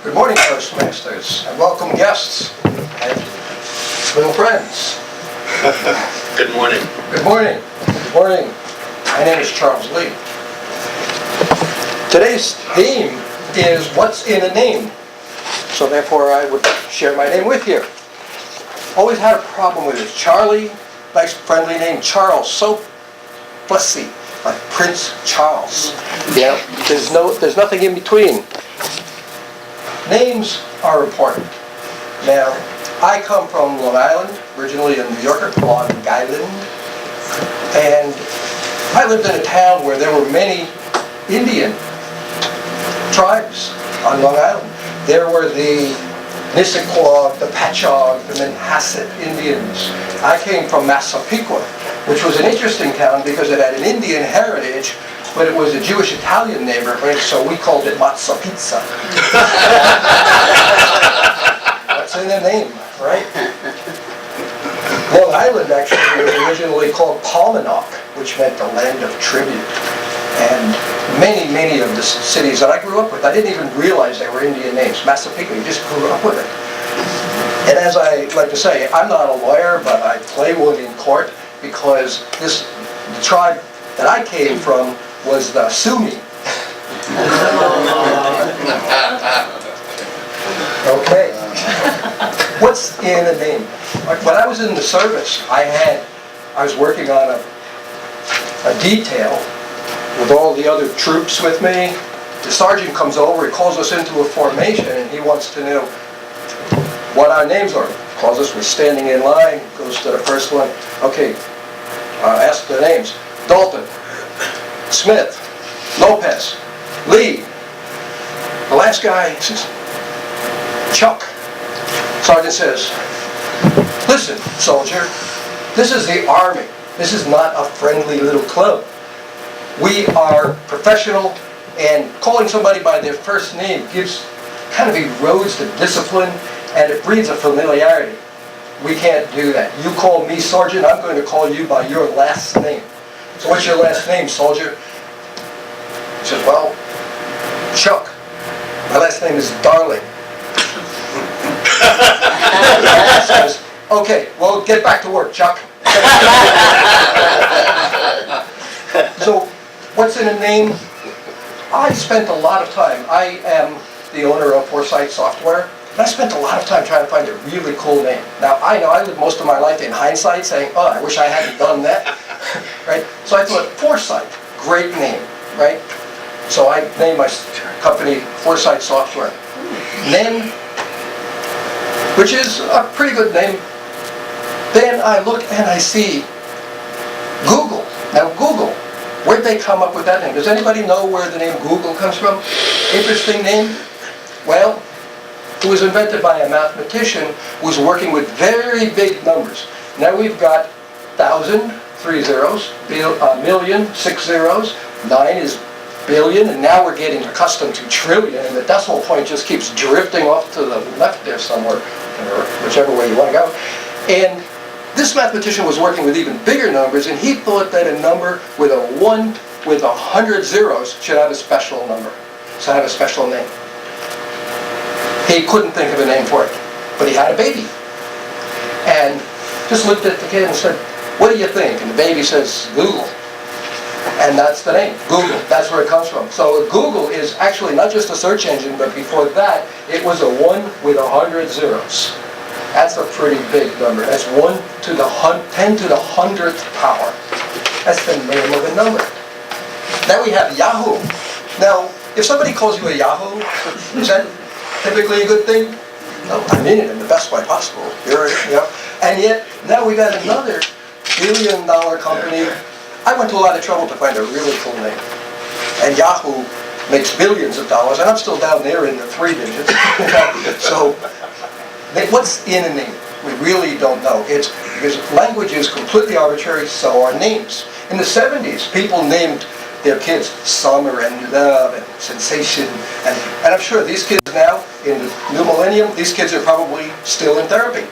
Good morning, Toastmasters, and welcome guests and little friends. Good morning. Good morning. Good morning. My name is Charles Lee. Today's theme is what's in a name. So therefore I would share my name with you. Always had a problem with it. Charlie, nice friendly name. Charles, so fussy, like Prince Charles. Yeah, there's nothing in between. Names are important. Now, I come from Long Island, originally a New Yorker, Long Island, and I lived in a town where there were many Indian tribes on Long Island. There were the Nissequah, the Patchogue, the Manhasset Indians. I came from Massapequa, which was an interesting town because it had an Indian heritage, but it was a Jewish-Italian neighborhood, so we called it Matzo Pizza. That's in the name, right? Long Island actually was originally called Paumanok, which meant the land of tribute. And many of the cities that I grew up with, I didn't even realize they were Indian names. Massapequa, you just grew up with it. And as I like to say, I'm not a lawyer, but I play one in court because the tribe that I came from was the Sumi. Okay. What's in a name? When I was in the service, I was working on a detail with all the other troops with me. The sergeant comes over, he calls us into a formation, and he wants to know what our names are. Calls us, we're standing in line, goes to the first one. Okay, ask the names. Dalton, Smith, Lopez, Lee. The last guy says, Chuck. Sergeant says, listen, soldier, this is the Army. This is not a friendly little club. We are professional, and calling somebody by their first name kind of erodes the discipline, and it breeds a familiarity. We can't do that. You call me Sergeant, I'm going to call you by your last name. So what's your last name, soldier? He says, well, Chuck. My last name is Darling. He says, okay, well, get back to work, Chuck. So, what's in a name? I spent a lot of time. I am the owner of Foresight Software, and I spent a lot of time trying to find a really cool name. Now, I know I lived most of my life in hindsight saying, oh, I wish I hadn't done that, right? So I thought, Foresight, great name, right? So I named my company Foresight Software. Then, which is a pretty good name. Then I look and I see Google. Now Google, where'd they come up with that name? Does anybody know where the name Google comes from? Interesting name. Well, it was invented by a mathematician who was working with very big numbers. Now we've got 1,000, 3 zeros, a million, 6 zeros, 9 is billion, and now we're getting accustomed to trillion, and the decimal point just keeps drifting off to the left there somewhere, or whichever way you want to go. And this mathematician was working with even bigger numbers, and he thought that a number with a 1 with 100 zeros should have a special number, should have a special name. He couldn't think of a name for it, but he had a baby. And just looked at the kid and said, what do you think? And the baby says, Google. And that's the name, Google. That's where it comes from. So Google is actually not just a search engine, but before that, it was a 1 with 100 zeros. That's a pretty big number. That's 10 to the 100th power. That's the name of a number. Now we have Yahoo. Now, if somebody calls you a Yahoo, is that typically a good thing? No, I mean it in the best way possible. And yet, now we got another billion-dollar company. I went to a lot of trouble to find a really cool name. And Yahoo makes billions of dollars, and I'm still down there in the 3 digits. So, what's in a name? We really don't know. It's because language is completely arbitrary, so are names. In the 70s, people named their kids Summer and Love and Sensation, and I'm sure these kids now, in the new millennium, these kids are probably still in therapy.